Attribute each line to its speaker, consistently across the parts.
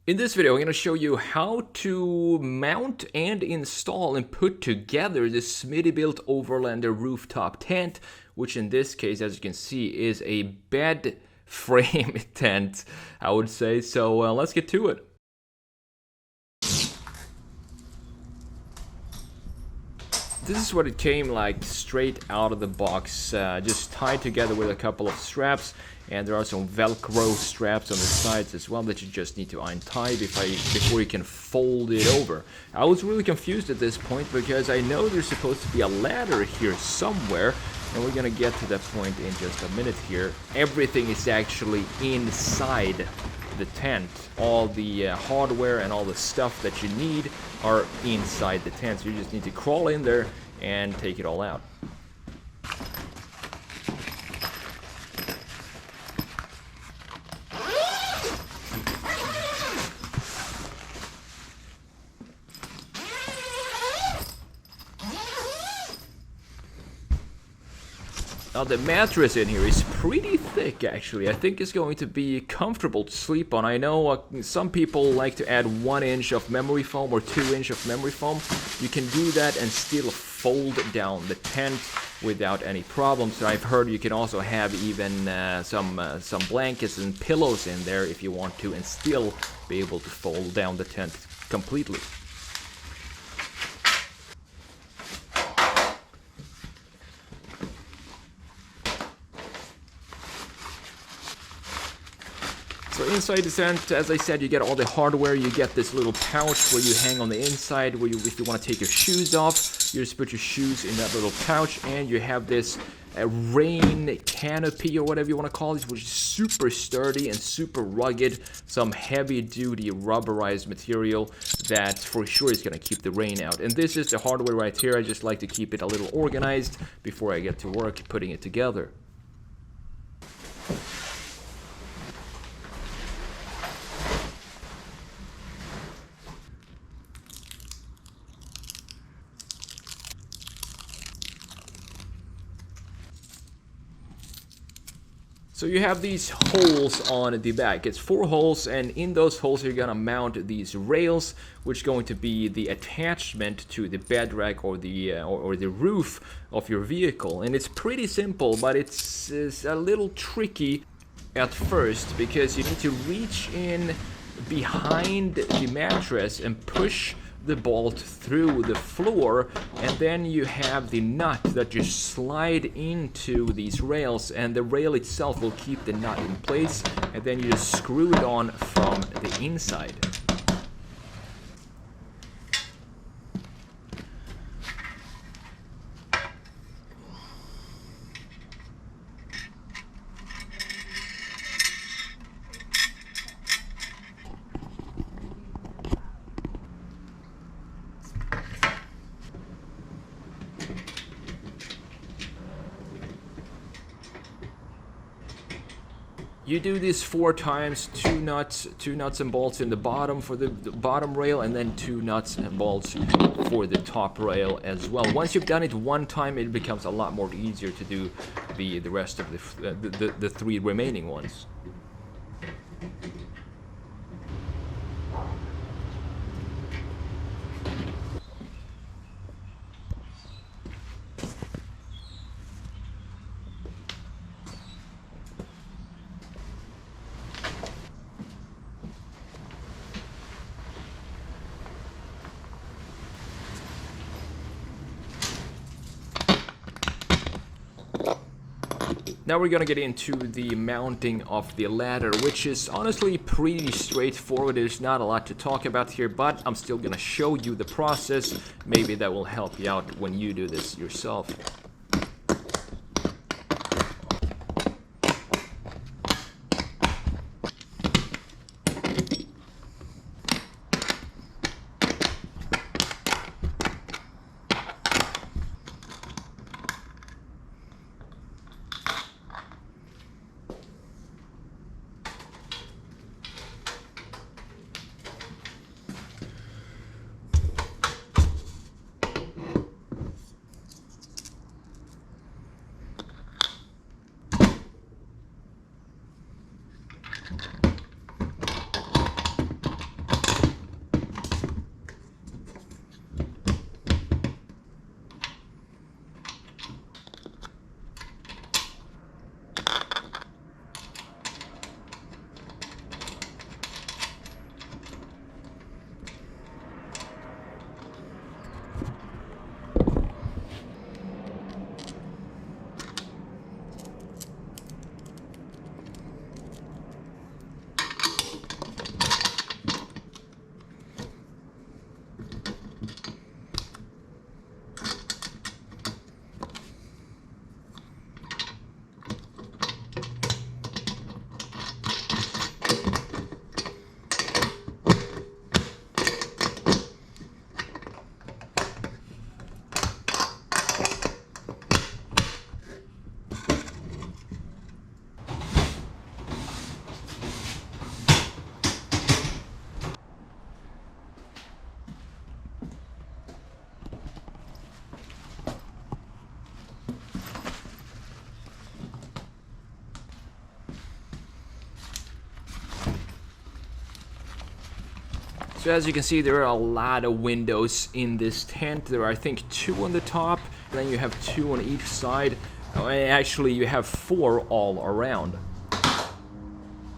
Speaker 1: In this video, I'm going to show you how to mount and install and put together the Smittybilt Overlander rooftop tent, which in this case, as you can see, is a bed frame tent, I would say. So let's get to it. This is what it came like straight out of the box, just tied together with a couple of straps, and there are some Velcro straps on the sides as well that you just need to untie before you can fold it over. I was really confused at this point because I know there's supposed to be a ladder here somewhere, and we're gonna get to that point in just a minute here. Everything is actually inside the tent. All the hardware and all the stuff that you need are inside the tent, so you just need to crawl in there and take it all out. Now the mattress in here is pretty thick actually. I think it's going to be comfortable to sleep on. I know some people like to add 1 inch of memory foam or 2 inch of memory foam. You can do that and still fold down the tent without any problems. I've heard you can also have even some blankets and pillows in there if you want to, and still be able to fold down the tent completely. So inside the tent, as I said, you get all the hardware. You get this little pouch where you hang on the inside, where if you want to take your shoes off, you just put your shoes in that little pouch, and you have this rain canopy or whatever you want to call it, which is super sturdy and super rugged. Some heavy-duty rubberized material that for sure is going to keep the rain out. And this is the hardware right here. I just like to keep it a little organized before I get to work putting it together. So you have these holes on the back. It's 4 holes, and in those holes you're gonna mount these rails, which are going to be the attachment to the bed rack or the roof of your vehicle. And it's pretty simple, but it's a little tricky at first because you need to reach in behind the mattress and push the bolt through the floor, and then you have the nut that you slide into these rails, and the rail itself will keep the nut in place, and then you just screw it on from the inside. You do this 4 times, 2 nuts and bolts in the bottom for the bottom rail, and then 2 nuts and bolts for the top rail as well. Once you've done it 1 time, it becomes a lot more easier to do the rest of the 3 remaining ones. Now we're gonna get into the mounting of the ladder, which is honestly pretty straightforward. There's not a lot to talk about here, but I'm still gonna show you the process. Maybe that will help you out when you do this yourself. So as you can see, there are a lot of windows in this tent. There are, I think, 2 on the top, and then you have 2 on each side. Oh, and actually, you have 4 all around.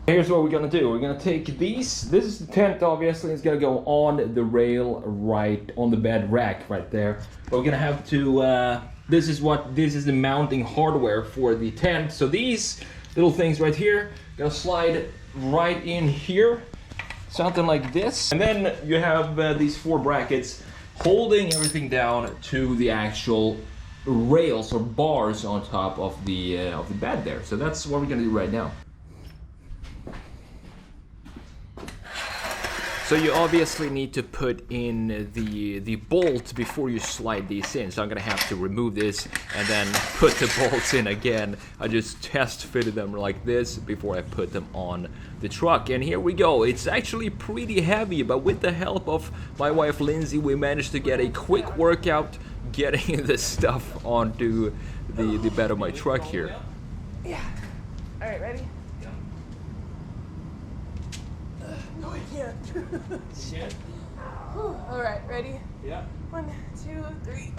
Speaker 1: Here's what we're gonna do. We're gonna take these. This is the tent, obviously. It's gonna go on the rail right on the bed rack right there. But we're gonna have to. This is the mounting hardware for the tent. So these little things right here gonna slide right in here, something like this. And then you have these 4 brackets holding everything down to the actual rails or bars on top of the bed there. So that's what we're gonna do right now. So you obviously need to put in the bolt before you slide these in. So I'm gonna have to remove this and then put the bolts in again. I just test fitted them like this before I put them on the truck. And here we go. It's actually pretty heavy, but with the help of my wife Lindsay, we managed to get a quick workout getting this stuff onto the bed of my truck here.
Speaker 2: Yeah. All right, ready? No, I can't.
Speaker 1: Shit.
Speaker 2: All right, ready?
Speaker 1: Yeah.
Speaker 2: 1, 2, 3.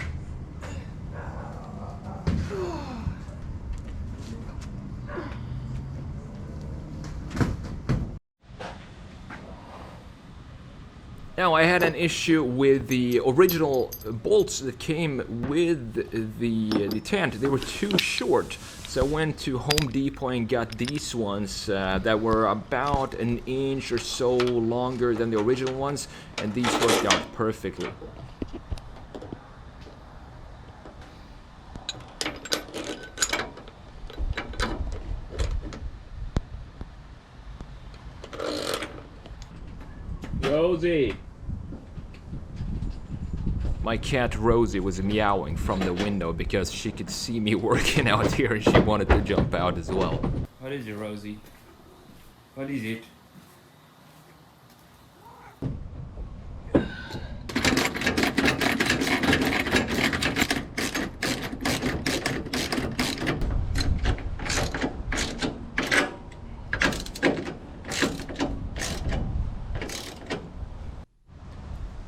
Speaker 1: Now, I had an issue with the original bolts that came with the tent. They were too short, so I went to Home Depot and got these ones that were about 1 inch or so longer than the original ones, and these worked out perfectly. Rosie! My cat Rosie was meowing from the window because she could see me working out here and she wanted to jump out as well. What is it, Rosie? What is it?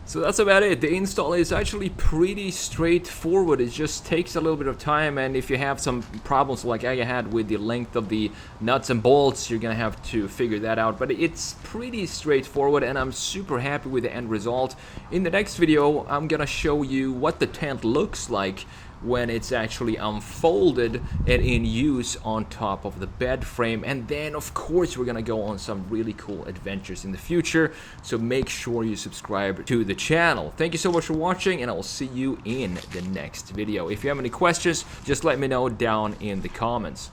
Speaker 1: So that's about it. The install is actually pretty straightforward. It just takes a little bit of time, and if you have some problems like I had with the length of the nuts and bolts, you're gonna have to figure that out. But it's pretty straightforward, and I'm super happy with the end result. In the next video, I'm gonna show you what the tent looks like when it's actually unfolded and in use on top of the bed frame. And then of course we're gonna go on some really cool adventures in the future, so make sure you subscribe to the channel. Thank you so much for watching, and I will see you in the next video. If you have any questions, just let me know down in the comments.